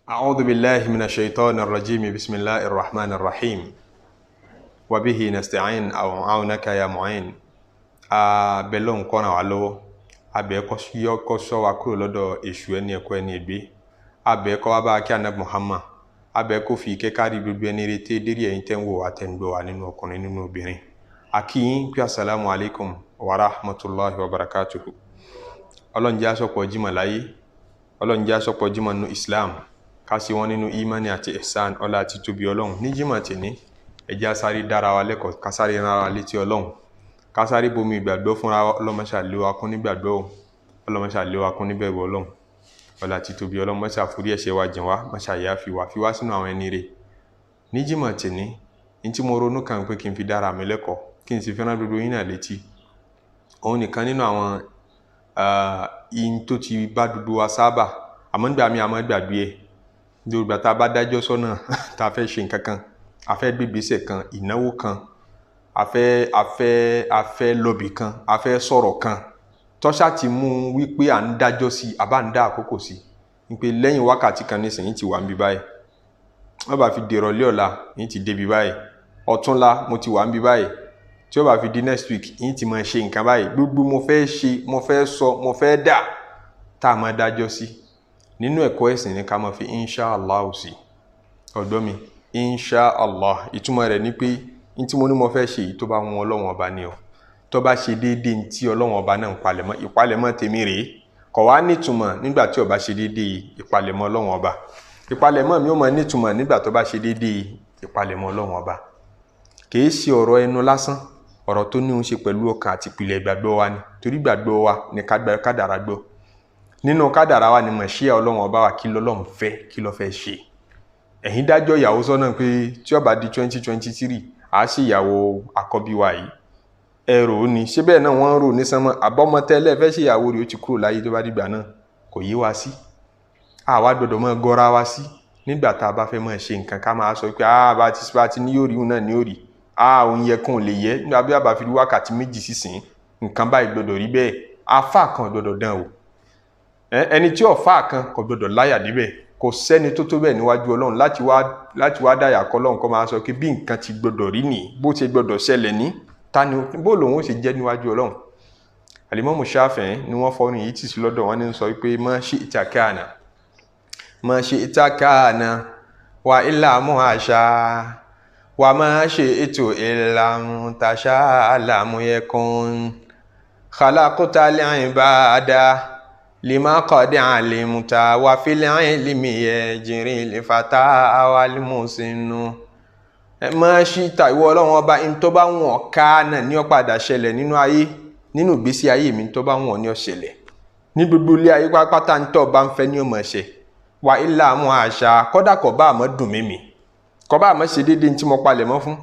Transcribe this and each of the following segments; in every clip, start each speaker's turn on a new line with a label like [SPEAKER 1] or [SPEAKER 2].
[SPEAKER 1] أعوذ بالله من الشيطان الرجيم بسم الله الرحمن الرحيم وبه نستعين أو عونك يا معين abẹ́lọ́n kọ́nà wá lọ́wọ́ abẹ́ kọ́ sọ wá kúrò lọ́dọ̀ èṣù ẹni ẹ̀kọ́ ẹni ègbé abẹ́ kọ́ wá bá kí Ànábì Muhammad abẹ́ kó fi ìkẹ́kárí gbogbo ẹni retí dérí ẹ̀yin tẹ́ ń wò àtẹnugbọ́ wa nínú ọkùnrin nínú obìnrin akíyín pé assalamu alaikum wa rahmatullahi wa barakatuhu. Ọlọ́run jẹ́ àsọpọ̀ jímọ̀ láyé, Ọlọ́run jẹ́ àsọpọ̀ jímọ̀ nínú Islam, ká sí wọn nínú imani àti ihsan ọlá àti tóbi Ọlọ́run. Ní jímọ̀ tèní ẹ jẹ́ á sáré dára wa lẹ́kọ̀ọ́, ká sáré rán wa létí Ọlọ́run, ká sáré bomi ìgbàgbọ́ fúnra Ọlọ́run máa lé wa kún nígbàgbọ́, Ọlọ́run máa lé wa kún níbẹ̀rù Ọlọ́run ọlá àti tóbi Ọlọ́run máa forí ẹ̀ṣẹ̀ wa jìn wá, máa yà fi wá sínú àwọn ẹni rere. Ní jímọ̀ tèní ní tí mo ronú kan pé kí n fi dára mi lẹ́kọ̀ọ́, kí n sì fẹ́ràn gbogbo yín náà létí, òun nìkan nínú àwọn in tó ti bá dúdú wa sábà àmọ́ nígbà mi àmọ́ gbàgbé ẹ̀ nígbà tá a bá dájọ́ sọ́nà tá a fẹ́ ṣe nǹkan kan, a fẹ́ gbégbèsè kan, ìnáwó kan, a fẹ́ lọ́bì kan, a fẹ́ sọ̀rọ̀ kan, tọ́ṣà ti mú wípé à ń dájọ́ sí àbá ń dá àkókò sí wípé lẹ́yìn wákàtí kan nísìnyí ti wà ń bí báyìí, wọ́n bá fi dèrò lé ọ̀la yìí ti débi báyìí, ọ̀túnla mo ti wà ń bí báyìí, tí ó bá fi di next week yìí ti máa ṣe nǹkan báyìí, gbogbo mo fẹ́ ṣe, mo fẹ́ sọ, mo fẹ́ dà tá a máa dájọ́ sí. Nínú ẹ̀kọ́ ẹ̀sìn ni ká máa fi inshallah sí ọ̀dọ́ mi. Inshallah ìtumọ̀ rẹ̀ ni pé ní tí mo ní mo fẹ́ ṣe yìí tó bá wọn Ọlọ́run ọba ni o, tó bá ṣe déédéé ní tí Ọlọ́run ọba náà ń palẹ̀mọ́, ìpalẹ̀mọ́ tèmi rèé, kò wá nítumọ̀ nígbà tí ó bá ṣe déédéé ìpalẹ̀mọ́ Ọlọ́run ọba. Ìpalẹ̀mọ́ mi ó máa nítumọ̀ nígbà tó bá ṣe déédéé ìpalẹ̀mọ́ Ọlọ́run ọba. Kìí ṣe ọ̀rọ̀ ẹnu lásán, ọ̀rọ̀ tó ní ń ṣe pẹ̀lú ọkàn àti ìpìlẹ̀ ìgbàgbọ́ wa ni, torí ìgbàgbọ́ wa ni kádàrá gbọ́. Nínú kádàrá wa ni mọ̀ṣíà Ọlọ́run ọba wa, kí lọ́lọ́run fẹ́, kí ló fẹ́ ṣe. Ẹ̀yin dájọ́ ìyàwó sọ́nà pé tí ó bá di 2023 a sì ìyàwó àkọ́bí wa yìí, ẹ̀rọ ni ṣé bẹ́ẹ̀ náà wọ́n ń rò ní sánmọ́, àbọ́mọ tẹ́lẹ̀ fẹ́ ṣe ìyàwó rẹ̀ ó ti kúrò láyé tó bá dìgbà náà, kò yé wa sí. Àwa gbọ́dọ̀ máa gọ́ra wa sí nígbà tá a bá fẹ́ máa ṣe nǹkan, ká máa sọ pé bá ti ní yóò rí òun náà ní yóò rí, òun yẹ kún lè yẹ nígbà bí a bá fi wákàtí méjì sísìn nǹkan báyìí gbọ́dọ̀ rí bẹ́ẹ̀, afá kan gbọ́dọ̀ dán o. Ẹni tí ọ̀fà kan kò gbọ́dọ̀ láyà níbẹ̀, kò sẹ́ni tó tó bẹ́ẹ̀ níwájú Ọlọ́run láti wá dáyà kọ́ Ọlọ́run kó máa sọ pé bí nǹkan ti gbọ́dọ̀ rí nìyí, bó ti gbọ́dọ̀ ṣẹlẹ̀ ní tani, bó lòun ó ṣe jẹ́ níwájú Ọlọ́run. Al-Imam Shafi'i ni wọ́n fọ́rin yìí tì sí lọ́dọ̀ wọn ní sọ pé ma shi'ta kana, ma shi'ta kana wa illa muhasha wa ma shi'tu illa tasha lam yakun khalaqta al-ibada lima qad alimta wa fil ilmi yajri al-fata wal musinu. Ma shi'ta ìwọ Ọlọ́run ọba, in tó bá wọ̀n kana ní ó padà ṣẹlẹ̀ nínú ayé, nínú ìgbésí ayé mi tó bá wọ̀n ní ó ṣẹlẹ̀, ní gbogbo ilé ayé pátápátá ní tó bá ń fẹ́ ní ó máa ṣe. Wa illa muhasha, kódà kò bá àmọ́ dùn mímì, kò bá àmọ́ ṣe déédéé tí mo palẹ̀mọ́ fún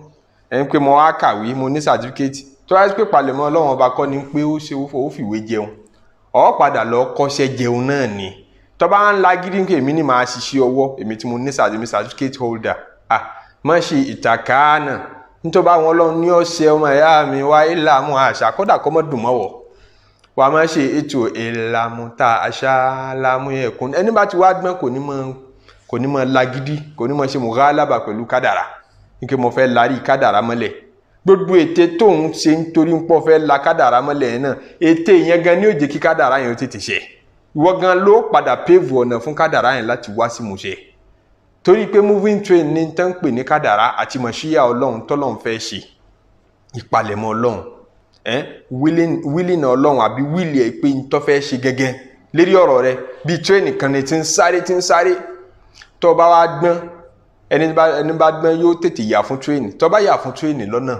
[SPEAKER 1] ẹni pé mo wá kàwé, mo ní certificate, tó wáyé pé palẹ̀mọ́ Ọlọ́run ọba kọ́ ni pé ó ṣe ó fìwé jẹun, ó padà lọ kọ́ṣẹ́ jẹun náà ni. Tó bá ń la gidi pé èmi ni màá ṣiṣẹ́ ọwọ́, èmi tí mo ní certificate holder, má ṣe ìtàkánà nítorí bá wọn Ọlọ́run ní ọ̀sẹ̀ ọmọ ẹ̀yà mi. Wa illa muhasha, kódà kọ́ mọ́ dùn mọ́wọ́, wà má ṣe ètò ìlàmú ta àṣà lámú ẹ̀kún. Ẹni bá ti wá gbọ́n kò ní mọ́ lagidi, kò ní mọ́ ṣe mughalaba pẹ̀lú kádàrá, nígbà mo fẹ́ larí kádàrá mọ́lẹ̀. Gbogbo ète tó ń ṣe nítorí ń pọ̀ fẹ́ la kádàrá mọ́lẹ̀ náà, ète yẹn gan ni ó jẹ́ kí kádàrá yẹn ó tètè ṣẹ. Ìwọ gan ló padà pave ọ̀nà fún kádàrá yẹn láti wá sí ìmúṣẹ. Torí pé moving train ní tán pè ní kádàrá àti mọ̀ṣíyà Ọlọ́run tọ́lọ́run fẹ́ ṣe, ìpalẹ̀mọ́ Ọlọ́run, willing Ọlọ́run àbí wíìlì ẹ̀ pé ń tọ́ fẹ́ ṣe gẹ́gẹ́ lérí ọ̀rọ̀ rẹ, bí train kan ní ti ń sáré, tó bá wá gbọ́n, ẹni bá gbọ́n yóò tètè yà fún train. Tó bá yà fún train lọ́nà,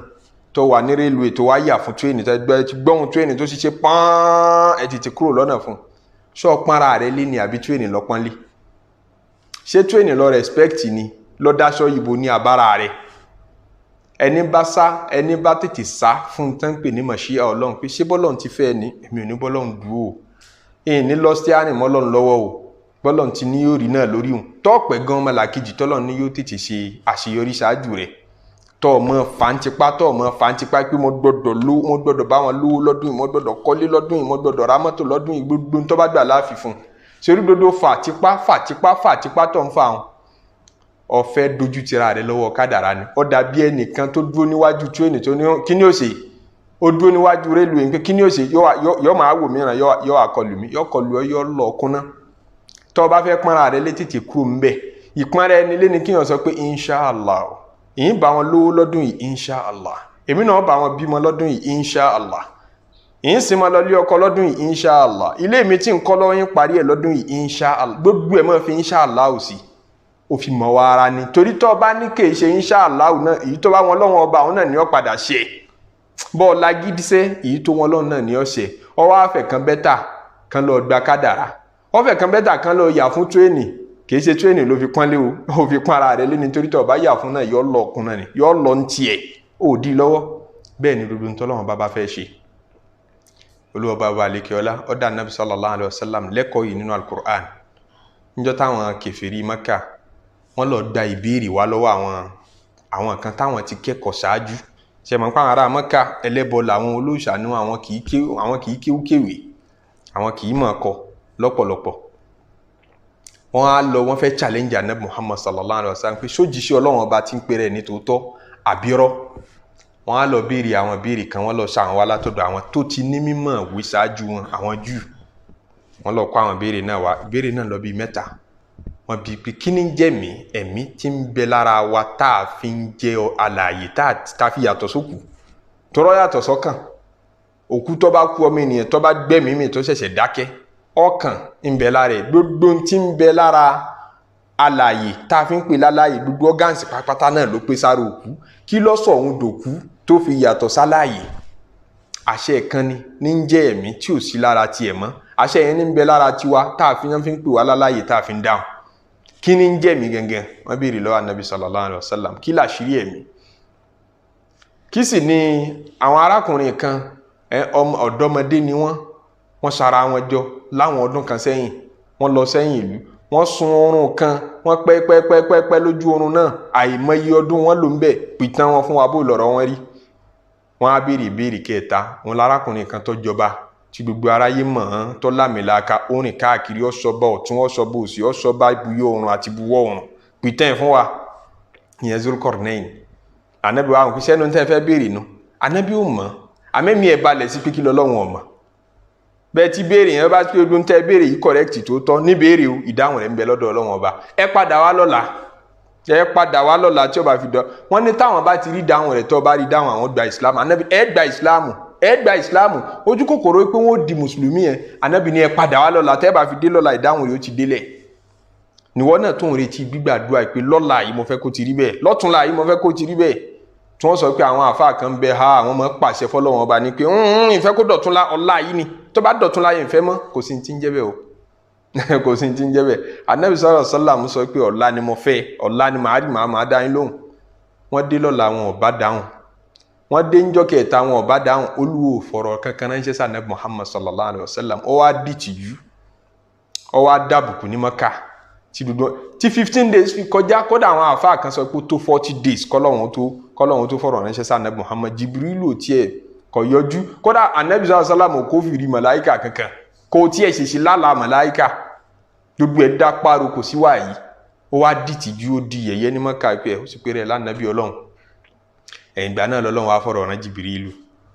[SPEAKER 1] tó wà ní railway tó wá yà fún train, tó gbọ́n train tó ṣiṣẹ́ pọ́n, ẹ tètè kúrò lọ́nà fún. Ṣọ́ pọ́nra rẹ lé ní àbí train lọ́pọ́n lé? Ṣé train lọ respect ni, lọ dáṣọ ìbò ní àbára rẹ̀? Ẹni bá tètè sá fún tán pè ní mọ̀ṣíà Ọlọ́run pé ṣé bọ́lọ́run ti fẹ́ ni, èmi ò ní bọ́lọ́run dúró o, èyí ní lọ sí àrìn mọ́ Ọlọ́run lọ́wọ́ o, bọ́lọ́run ti ní yóò rí náà lórí òun. Tọ́pẹ̀ gan ọmọlàkejì tọ́lọ́run ní yóò tètè ṣe àṣeyọrí ṣáájú rẹ̀, tọ́ ọmọ fàǹtipá pé mo gbọ́dọ̀ bá wọn lówó lọ́dún yìí, mo gbọ́dọ̀ kọ́lé lọ́dún yìí, mo gbọ́dọ̀ ra mọ́tò lọ́dún yìí, gbogbo tó bá gbà láàfin fún. sórí dodo fà tipa tó ń fa wọn ọ̀fẹ́ dojú tira rẹ̀ lọ́wọ́ kádàrá ni ó dàbí ẹnìkan tó dúró níwájú tírẹ́nì tó ní kí ni ó ṣe ó dúró níwájú rélùwé pé kí ni ó ṣe yọ máa wò mìíràn yọ àkọlù mi yọ kọlù ọ yọ lọ kúnná tó bá fẹ́ pọ́nra rẹ̀ létí ti kúrò ń bẹ̀ ìpọ́nra ẹni lé ní kí wọ́n sọ pé inshallah ìyín bá wọn lówó lọ́dún yìí inshallah èmi náà bá wọn bímọ lọ́dún yìí inshallah ìyín sì máa lọ lé ọkọ lọ́dún yìí inshallah ilé mi tí ń kọ́ lọ́wọ́ yín parí ẹ̀ lọ́dún yìí inshallah gbogbo ẹ̀ máa fi inshallah ò sí ó fi mọ̀ wá ara ni torí tó bá ní kì í ṣe inshallah náà èyí tó bá wọn lọ́wọ́ ọba òun náà ni ó padà ṣe bọ́ọ̀ lágídíṣẹ́ èyí tó wọn lọ́wọ́ náà ni ó ṣe ọwọ́ àfẹ́ kan bẹ́tà kan lọ gba kádàrá ọfẹ́ kan bẹ́tà kan lọ yà fún tírénì kì í ṣe tírénì ló fi pọ́n lé o ó fi pọ́n ara rẹ̀ lé nítorí tó bá yà fún náà yọ lọ ọkùn náà ni yọ lọ ń tiẹ̀ ó di lọ́wọ́ bẹ́ẹ̀ ni gbogbo ntọ́lọ́wọ́n bá fẹ́ ṣe olúwa bá wà lékè ọlá ọ̀dà nàbì sallallahu alayhi wa sallam lẹ́kọ̀ọ́ yìí nínú al-Qur'an níjọ́ táwọn kèfèrí Mákà wọ́n lọ da ìbéèrè wá lọ́wọ́ àwọn kan táwọn ti kẹ́kọ̀ọ́ ṣáájú ṣe mọ̀ pé àwọn ará Mákà ẹlẹ́bọ làwọn olóòṣàánú àwọn kì í kéwé àwọn kì í mọ̀ ọkọ lọ́pọ̀lọpọ̀ wọ́n á lọ wọ́n fẹ́ challenge anabi Muhammad sallallahu alayhi wa sallam pé sójíṣẹ́ Ọlọ́run ọba tí ń pèrè ní tòótọ́ àbírọ́ wọ́n á lọ béèrè àwọn béèrè kan wọ́n lọ ṣàwọn wá látọ̀dọ̀ àwọn tó ti ní mímọ̀ wí ṣáájú wọn àwọn Júù wọ́n lọ kó àwọn béèrè náà wá béèrè náà lọ bíi 3 wọ́n bi pé kí ni jẹ́ ẹ̀mí tí ń bẹ lára wa tá a fi ń jẹ́ alààyè tá a fi yàtọ̀ sókù tọrọ yàtọ̀ sọ́kàn òkú tó bá kú ọmọ ènìyàn tó bá gbẹ̀mí mi tó ṣẹ̀ṣẹ̀ dákẹ́ ọkàn ń bẹ lára ẹ̀ gbogbo tí ń bẹ lára alààyè tá a fi ń pè lálààyè gbogbo ọ́gáǹsì pátápátá náà ló pé sára òkú kí ló sọ òun dòkú tó fi yàtọ̀ sálààyè àṣẹ kan ní ń jẹ́ ẹ̀mí tí ò sí lára tiẹ̀ mọ́ àṣẹ yẹn ní ń bẹ lára tiwa tá a fi ń pè wá lálààyè tá a fi ń dáhùn kí ni ń jẹ́ ẹ̀mí gangan wọ́n béèrè lọ́wọ́ anabi sallallahu alayhi wa sallam kí làṣírí ẹ̀mí kí sì ni àwọn arákùnrin kan ọ̀dọ́mọdé ni wọ́n sara wọn jọ láwọn ọdún kan sẹ́yìn wọ́n lọ sẹ́yìn ìlú wọ́n sun oorun kan wọ́n pẹ́ lójú oorun náà àìmọye ọdún wọ́n lò ń bẹ̀ pìtàn wọn fún wa bó lọ́rọ̀ wọn rí wọ́n á béèrè ìbéèrè kẹta wọn lárákùnrin kan tó jọba tí gbogbo aráyé mọ̀ ọ́n tó lámìlaka orin káàkiri ọ̀ṣọ́bà ọ̀tún ọ̀ṣọ́bà òsì ọ̀ṣọ́bà ibùyọ̀ oòrùn àti ibùwọ̀ oòrùn pìtàn fún wa ìyẹn Zulqarnain anabi wa àwọn kìí sẹ́nu tẹ́ fẹ́ béèrè nu anabi ò mọ̀ àmẹ́mí ẹ̀ balẹ̀ sí pé kí lọ́lọ́run ọ̀mọ̀ bẹ́ẹ̀ tí béèrè yẹn bá tí ogun tẹ́ béèrè yìí correct tó tọ́ ní béèrè o ìdáhùn rẹ̀ ń bẹ lọ́dọ̀ Ọlọ́run ọba ẹ padà wá lọ́la tí ó bá fi dọ́ wọ́n ní táwọn bá ti rí dáhùn rẹ̀ tó bá rí dáhùn àwọn gba Islam anabi ẹ gba Islam ojú kòkòrò pé wọ́n di mùsùlùmí yẹn anabi ní ẹ padà wá lọ́la tẹ́ bá fi dé lọ́la ìdáhùn yóò ti délẹ̀ níwọ náà tó ń retí gbígbàdúrà pé lọ́la yìí mo fẹ́ kó ti rí bẹ́ẹ̀ lọ́túnla yìí mo fẹ́ kó ti rí bẹ́ẹ̀ tí wọ́n sọ pé àwọn àfáà kan bẹ ha àwọn ọmọ pàṣẹ fọ́lọ́run ọba ní pé ìfẹ́ kó dọ̀túnla ọ̀la yìí ni tó bá dọ̀túnla yẹn ìfẹ́ mọ́ kò sí ti ń jẹ́ bẹ́ẹ̀ o kò sí ti ń jẹ́ bẹ́ẹ̀ anabi sallallahu alaihi wasallam sọ pé ọ̀la ni mo fẹ́ ọ̀la ni màá dá yín lóhùn wọ́n dé lọ́la wọn ò bá dáhùn wọ́n dé ńjọ́ kẹta wọn ò bá dáhùn olúwo fọ̀rọ̀ kankan ránṣẹ́ sí anabi Muhammad sallallahu alaihi wasallam ó wá dìtìjú ó wá dábùkù ní Mákà tí 15 days fi kọjá kódà àwọn àfáà kan sọ pé tó 40 days kọ́lọ́hún tó fọ̀rọ̀ ránṣẹ́ sí anabi Muhammad Jibrilu tiẹ̀ kò yọjú kódà anabi sallallahu alaihi wasallam kò fi rí màláìkà kankan kò tiẹ̀ ṣèṣì lálàá màláìkà gbogbo ẹ̀ dá páro kò sí wáyé ó wá dìtìjú ó di yẹ̀yẹ́ ní Mákà pé ó sì pé rẹ̀ lánàbí Ọlọ́run ẹ̀yìn ìgbà náà lọ́lọ́run wá fọ̀rọ̀ rán Jibrilu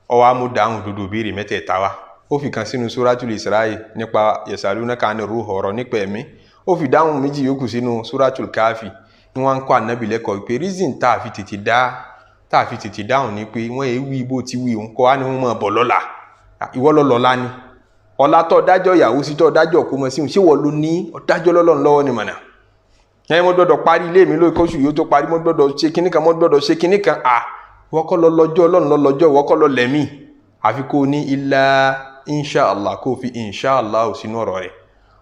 [SPEAKER 1] ó wá mú dáhùn dodo béèrè mẹ́tẹ̀ẹ̀ta wá ó fi kan sínú suratul Isra'i nípa yasalunaka ani ruh ọ̀rọ̀ nípa ẹ̀mí ó fi dáhùn méjì yòókù sínú suratul Káfì ní wọ́n ń kọ́ ànábì lẹ́kọ̀ọ́ pé reason tá a fi tètè dáhùn ni pé wọ́n èé wí bó ti wí òun kọ́ á ní wọ́n mọ̀ bọ̀ lọ́la ìwọ lọ́la ni ọ̀la tó dájọ́ ìyàwó sí tó dájọ́ kó mọ̀ sí òun ṣé wọ́n ló ní ọ̀dájọ́ lọ́lọ́run lọ́wọ́ ni mọ̀nà ẹ̀yin mo gbọ́dọ̀ parí ilé mi lórí kóṣù yóò tó parí mo gbọ́dọ̀ ṣe kinní kan mo gbọ́dọ̀ ṣe kinní kan wọ́kọ́ lọ lọ́jọ́ Ọlọ́run lọ lọ́jọ́ wọ́kọ́ lọ lẹ́mí àfi kó ní ilá inṣàlá kó fi inṣàlá ò sínú ọ̀rọ̀ rẹ̀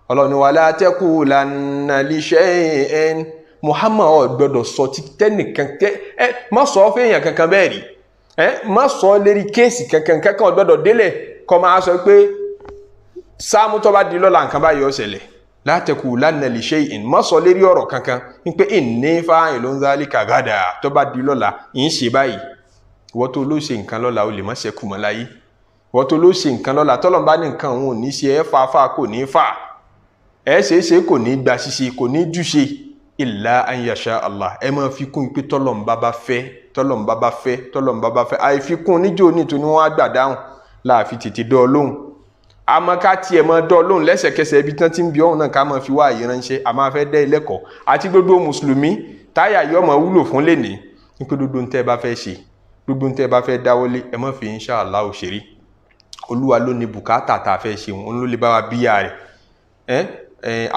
[SPEAKER 1] Ọlọ́run ni wala taqulanna li shay'in Muhammad ò gbọ́dọ̀ sọ ti tẹ́nìkan má sọ fún èèyàn kankan bẹ́ẹ̀ rí má sọ lérí kéèsì kankan ò gbọ́dọ̀ délẹ̀ kọ́ máa sọ pé sáàmù tó bá di lọ́la nǹkan báyìí ó ṣẹlẹ̀ la taqulanna li shay'in má sọ lérí ọ̀rọ̀ kankan ní pé inni fa'ilun dhalika gada tó bá di lọ́la yìí ń ṣe báyìí ìwọ tó ló ṣe nǹkan lọ́la ó lè má ṣẹ́kù mọ́ láyé ìwọ tó ló ṣe nǹkan lọ́la tọ́lọ́n bá ní nǹkan òun ò ní ṣe ẹ́ fà kò ní fà ẹ ṣe kò ní gba ṣíṣe kò ní júṣe illa an yasha Allah ẹ máa fi kún pé tọ́lọ́mbá bá fẹ́ àìfikún níjó nítorí wọ́n á gbà dáhùn láàfin tètè dọ́ ọ lóhùn àmọ́ ká tiẹ̀ máa dọ́ ọ lóhùn lẹ́sẹ̀kẹsẹ̀ ibi tán ti ń bí ọ̀hún náà ká máa fi wá àyè ránṣẹ́ a máa fẹ́ dẹ́ ilẹ́kọ̀ọ́ àti gbogbo mùsùlùmí táyà yọ máa wúlò fún lẹ́nìí nípa gbogbo ń tẹ́ bá fẹ́ ṣe gbogbo ń tẹ́ bá fẹ́ dáwọ́lé ẹ má fi insha Allah òṣèré olúwa ló ní bùkátà tá a fẹ́ ṣe òun ló lè bá wa bíyà rẹ̀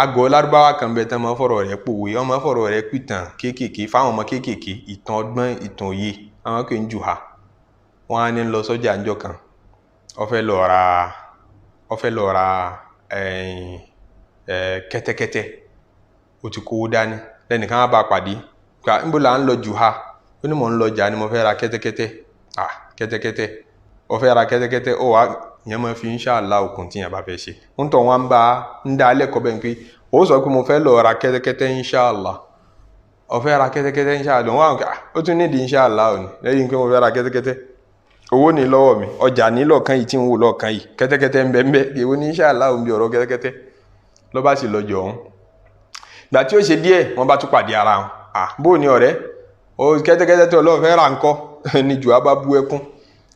[SPEAKER 1] àgọ́ lárúbáwá kan bẹ tán máa fọ̀rọ̀ rẹ̀ pòwe wọ́n máa fọ̀rọ̀ rẹ̀ pìtàn kéékèèké fáwọn ọmọ kéékèèké ìtàn ọgbọ́n ìtàn òye àwọn kò ń jù ha wọ́n á ní lọ sọ́jà ńjọ́ kan ó fẹ́ lọ ra kẹ́tẹ́kẹ́tẹ́ ó ti kówó dání lẹ́nìkan á bá pàdé gbà níbo là ń lọ jù ha ó ní mò ń lọ jà ni mo fẹ́ ra kẹ́tẹ́kẹ́tẹ́ kẹ́tẹ́kẹ́tẹ́ ó fẹ́ ra kẹ́tẹ́kẹ́tẹ́ ó wà yẹn máa fi insha Allah òkun tí yẹn bá fẹ́ ṣe ń tọ̀ wọ́n bá ń dá lẹ́kọ̀ọ́ bẹ́ẹ̀ pé ó sọ pé mo fẹ́ lọ ra kẹ́tẹ́kẹ́tẹ́ insha Allah ó fẹ́ ra kẹ́tẹ́kẹ́tẹ́ insha Allah wọ́n ó tún nídìí insha Allah òní lẹ́yìn pé mo fẹ́ ra kẹ́tẹ́kẹ́tẹ́ owó ní lọ́wọ́ mi ọjà ní lọ́ọ̀kan yìí tí ń wò lọ́ọ̀kan yìí kẹ́tẹ́kẹ́tẹ́ ń bẹ ń bẹ èwo ní insha Allah òun bí ọ̀rọ̀ kẹ́tẹ́kẹ́tẹ́ ló bá sì lọ́jọ́ ọ̀hún gbà tí ó ṣe díẹ̀ wọ́n bá tún pàdé ara wọn bó ní ọ̀rẹ́ kẹ́tẹ́kẹ́tẹ́ tó lọ́ọ̀ fẹ́ ra ńkọ́ ni jù á bá bú ẹkún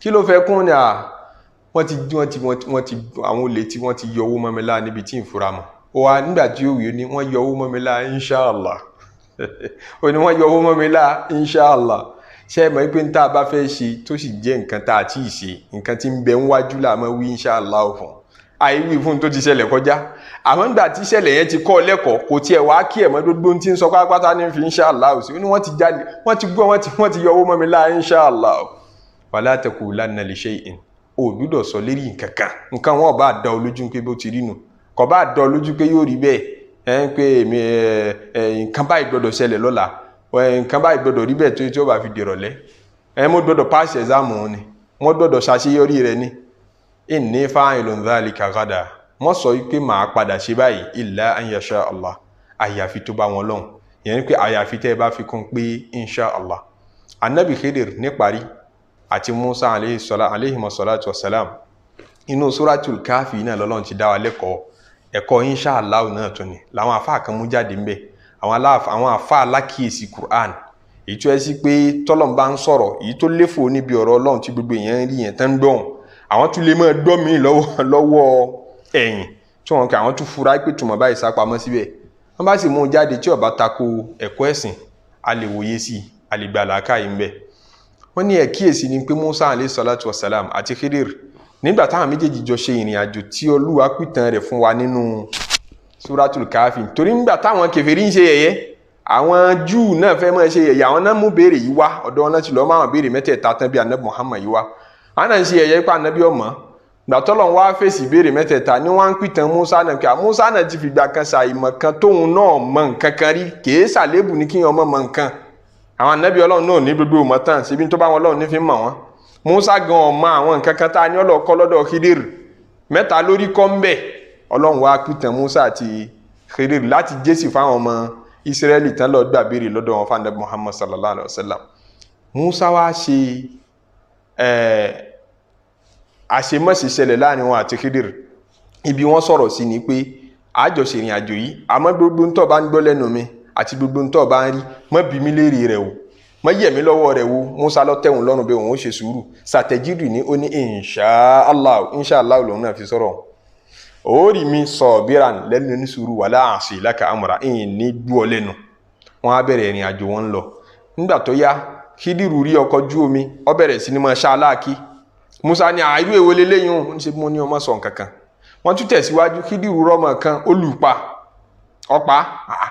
[SPEAKER 1] kí ló fẹ́ kún ni wọ́n ti àwọn olè tí wọ́n ti yọ owó mọ́ mi láà níbi tí ń fura mọ́ ó wá nígbà tí ó wí ní wọ́n yọ owó mọ́ mi láà insha Allah ó ní wọ́n yọ owó mọ́ mi láà insha Allah ṣe mọ̀ pé tá a bá fẹ́ ṣe tó sì jẹ́ nǹkan tá a ti ṣe nǹkan tí ń bẹ ń wájú là máa wí insha Allah fún àìwí fún tó ti ṣẹlẹ̀ kọjá àmọ́ nígbà tí ìṣẹ̀lẹ̀ yẹn ti kọ́ lẹ́kọ̀ọ́ kò tiẹ̀ wá kí ẹ̀ mọ́ gbogbo tí ń sọ pátápátá ní fi insha Allah sí ó ní wọ́n ti jáde wọ́n ti gbọ́ wọ́n ti yọ owó mọ́ mi láà insha Allah wala taqulanna li shay'in o gbọ́dọ̀ sọ lérí nǹkan wọn bá dá ọ lójú pé bó ti rí nù kò bá dá ọ lójú pé yóò rí bẹ́ẹ̀ pé nǹkan báyìí gbọ́dọ̀ ṣẹlẹ̀ lọ́la nǹkan báyìí gbọ́dọ̀ rí bẹ́ẹ̀ tí ó bá fi dèrọ̀lẹ́ mo gbọ́dọ̀ pass exam ni wọ́n gbọ́dọ̀ ṣàṣeyọrí rẹ ní inni fa'ilun dhalika ghadan wọ́n sọ pé màá padà ṣe báyìí illa an yasha Allah àyàfi tó bá wọn lọ́hùn ìyẹn ni pé àyàfi tẹ́ ẹ bá fi kún pé insha Allah anabi Khidir níparí àti Musa alayhi salatu wassalam inú suratul Kahfi náà lọ́lọ́run ti dá wa lẹ́kọ̀ọ́ ẹ̀kọ́ insha Allah náà tún ni làwọn àfáà kan mú jáde ńbẹ̀ àwọn àfáà alákìyèsí Qur'an èyí tó ẹ sí pé tọ́lọ́n bá ń sọ̀rọ̀ èyí tó léfò níbi ọ̀rọ̀ Ọlọ́run tí gbogbo èèyàn rí yẹn tán ń gbọ́n àwọn tún lè máa gbọ́ mí lọ́wọ́ ẹ̀yìn tí wọ́n kà àwọn tún fura pé tùmọ̀ báyìí sápamọ́ síbẹ̀ wọ́n bá sì mú un jáde tí ó bá tako ẹ̀kọ́ ẹ̀sìn a lè wòye sí i a lè gbà làákàyè ńbẹ̀ wọ́n ní ẹ̀kíyèsí ni pé Musa alayhi salatu wassalam àti Khidir nígbà táwọn méjèèjì jọ ṣe ìrìn àjò tí Olúwa pìtàn rẹ̀ fún wa nínú suratul Kahfi torí nígbà táwọn kèfèrí ń ṣe yẹ̀yẹ́ àwọn Júù náà fẹ́ máa ṣe yẹ̀yẹ́ àwọn náà mú béèrè yìí wá ọ̀dọ̀ wọn náà ti lọ́ọ́ máa béèrè mẹ́tẹ̀ẹ̀ta tán bí anabi Muhammad yìí wá àwọn náà ń ṣe yẹ̀yẹ́ pa anabi ọmọ gbàtọ́lọ̀ wá fèsì béèrè mẹ́tẹ̀ẹ̀ta ní wọ́n ń pìtàn Musa náà kí Musa náà ti fìgbà kan ṣàìmọ̀ kan tóun náà mọ nǹkan kan rí kèé ṣàlébù ní kíyàn ọmọ mọ nǹkan àwọn anabi Ọlọ́run náà ní gbogbo ọmọ tán síbi tó bá wọn Ọlọ́run ní fi mọ̀ wọ́n Musa gan ọmọ àwọn nǹkan kan tá a ní ọlọ́ọ̀kọ́ lọ́dọ̀ Khidir mẹ́ta lórí kọ́ ń bẹ̀ Ọlọ́run wá pìtàn Musa àti Khidir láti jésì fáwọn ọmọ Israẹli tán lọ gbà béèrè lọ́dọ̀ wọn fún Muhammad sallallahu alayhi wa sallam Musa wá ṣe àṣemọ́sí ṣẹlẹ̀ láàrin wọn àti Khidir ibi wọ́n sọ̀rọ̀ sí ni pé àjọṣe ìrìn àjò yìí àmọ́ gbogbo ntọ́ bá ń gbọ́ lẹ́nu mi àti gbogbo ntọ́ bá ń rí mọ́ bí mi léèrè rẹ̀ o mọ́ yẹ̀ mí lọ́wọ́ rẹ̀ wo Musa lọ tẹ̀wọ̀n lọ́rùn bẹ́ẹ̀ òun ó ṣe sùúrù sàtẹ̀jìrì ní ó ní insha Allah lòun náà fi sọ̀rọ̀ orí mi sabiran lẹ́nu ní sùúrù wala asi laka amra ní gbú ọ lẹ́nu wọ́n á bẹ̀rẹ̀ ìrìn àjò wọn lọ nígbà tó yá Khidiru rí ọkọ̀ ojú omi ó bẹ̀rẹ̀ sí ní máa ṣáláàkí Musa ní àìrú èwo leléyìn ó ní ṣe mo ní ọmọ sọ nǹkankan wọ́n tún tẹ̀síwájú Khidiru rọ́mọ kan olùpa ọ̀pá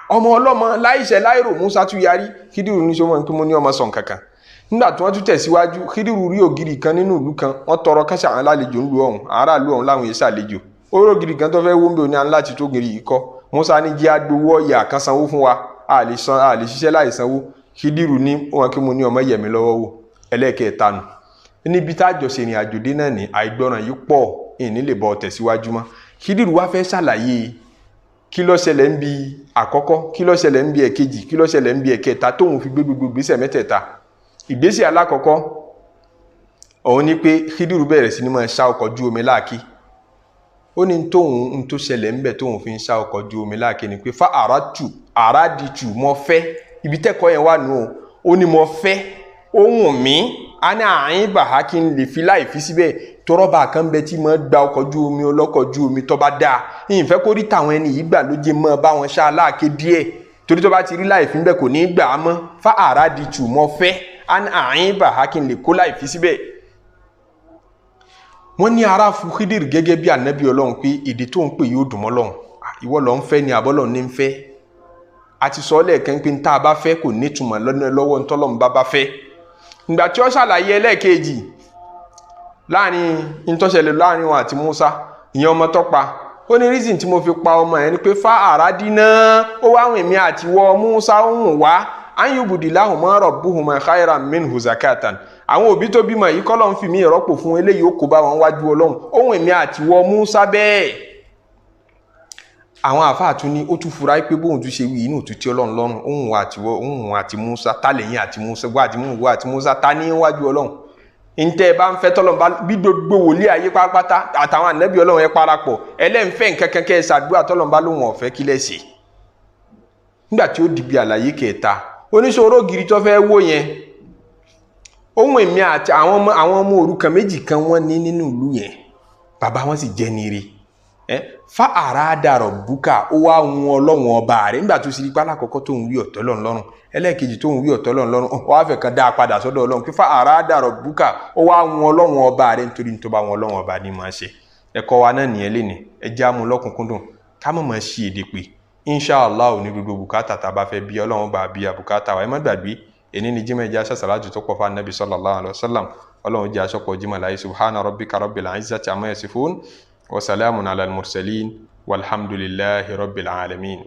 [SPEAKER 1] ọmọ ọlọ́mọ láìṣẹ̀ láìrò Musa tún yarí Khidiru ní ṣe mo ní ọmọ sọ nǹkankan nígbà tí wọ́n tún tẹ̀síwájú Khidiru rí ògiri kan nínú ìlú kan wọ́n tọrọ káṣà àwọn alálejò ń lu ọ̀hún aráàlú ọ̀hún láwọn yẹn ṣàlejò oró gidi kan tó fẹ́ wó ń bẹ ní aláti tó giri yìí kọ́ Musa ní jẹ́ agbowó ọ̀yà kan sanwó fún wa a lè ṣiṣẹ́ láì sanwó Khidiru ní wọn kí mo ní ọmọ yẹ̀mí lọ́wọ́ wò ẹlẹ́ẹ̀kẹta nù níbi tá a jọ ṣe ìrìn àjò dé náà ní àìgbọràn yìí pọ̀ ìní lè bọ́ tẹ̀síwájú mọ́ Khidiru wá fẹ́ ṣàlàyé kí ló ṣẹlẹ̀ ń bi àkọ́kọ́ kí ló ṣẹlẹ̀ ń bi ẹ̀kejì kí ló ṣẹlẹ̀ ń bi ẹ̀kẹta tóun fi gbé gbogbo ìgbésẹ̀ mẹ́tẹ̀ẹ̀ta ìgbésẹ̀ alákọ̀ọ́kọ́ òun ni pé Khidiru bẹ̀rẹ̀ sí ní máa ṣá ọkọ̀ ojú omi láàkí ó ní tóun tó ṣẹlẹ̀ ńbẹ̀ tóun fi ń ṣá ọkọ̀ ojú omi láàkè ni pé fa àràdìtù mo fẹ́ ibi tẹ́kọ̀ọ́ yẹn wà nù ó ní mo fẹ́ ohun mi a ní àyín bàá kí n lè fi láì fi síbẹ̀ tọrọba kan bẹ tí mo gba ọkọ̀ ojú omi ọlọ́kọ̀ ojú omi tó bá dáa ìyìnfẹ́ kó rí tàwọn ẹni yìí gbà ló jẹ́ mọ́ bá wọn ṣá láàkè díẹ̀ torí tó bá ti rí láì fi bẹ́ẹ̀ kò ní gbà á mọ́ fa àràdìtù mo fẹ́ a ní àyín bàá kí n lè kó láì fi síbẹ̀. wọ́n ní ara fún Khidir gẹ́gẹ́ bí ànábì Ọlọ́run pé èdè tó ń pè yóò dùn mọ́ Ọlọ́run ìwọ ló ń fẹ́ ni àbọ́lọ́ ní ń fẹ́ àti sọ lẹ́ẹ̀kan pé tá a bá fẹ́ kò nítumọ̀ lọ́wọ́ ntọ́lọ́run bá fẹ́. ìgbà tí ó ṣàlàyé ẹlẹ́ẹ̀kejì láàrin ìtọ́ṣẹlẹ̀ láàrin wọn àti Musa ìyẹn ọmọ tọ́pa ó ní reason tí mo fi pa ọmọ yẹn ni pé fa àràdínà ó wá àwọn èmi àti wọ Musa ń wá anyubudilahuma rabbuhuma khayran minhu zakatan àwọn òbí tó bímọ yìí kọ́ lọ́n fi mí ìrọ́pò fún eléyìí ó kó bá wọn wájú Ọlọ́run ohun èmi àti wọ Musa bẹ́ẹ̀. àwọn àfáà tún ní ó tún fura pé bóun tún ṣe wí inú òtún tí Ọlọ́run lọ́rùn ohun àti Musa tá lẹ́yìn àti Musa wá àti Musa tá ní wájú Ọlọ́run ntẹ́ bá ń fẹ́ tọ́lọ́run bá bí gbogbo wòlíì ayé pátápátá àtàwọn ànábì Ọlọ́run ẹ parapọ̀ ẹlẹ́nfẹ́ nǹkan kẹ́ ẹ ṣàdúrà tọ́lọ́run bá lóun ọ̀fẹ́ kílẹ̀ sí. nígbà tí ó dìbì àlàyé kẹta oníṣòro gírí tó fẹ́ wó yẹn ohun èmi àti àwọn ọmọ òrukàn méjì kan wọ́n ní nínú ìlú yẹn bàbá wọn sì jẹ́ nírí fa àràdàrọ̀ búkà ó wá wọn Ọlọ́run ọba rẹ̀ nígbà tó sì rí pálá àkọ́kọ́ tó ń wí ọ̀tọ̀ Ọlọ́run lọ́rùn ẹlẹ́ẹ̀kejì tó ń wí ọ̀tọ̀ Ọlọ́run lọ́rùn ó wá fẹ́ kan dá a padà sọ́dọ̀ Ọlọ́run pé fa àràdàrọ̀ búkà ó wá wọn Ọlọ́run ọba rẹ̀ nítorí tó bá wọn Ọlọ́run ọba ní máa ṣe. ẹ̀kọ́ wa náà nìyẹn lé ní ẹjẹ́ àmú lọ́kùnkúndùn ká mọ̀ máa ṣe èdè pé inshallah ní gbogbo bùkátà tá a bá fẹ́ bí Ọlọ́run bá bí abùkátà wa ẹ má gbàgbé èní ni jímọ̀ ẹjẹ́ aṣáṣàlájù tó pọ̀ fún anabi sallallahu alayhi wa sallam Ọlọ́run jẹ́ aṣọ́pọ̀ jímọ̀ láyé subhana rabbika rabbil izzati amma yasifun wa salamun ala al-mursalin walhamdulillahi rabbil alamin.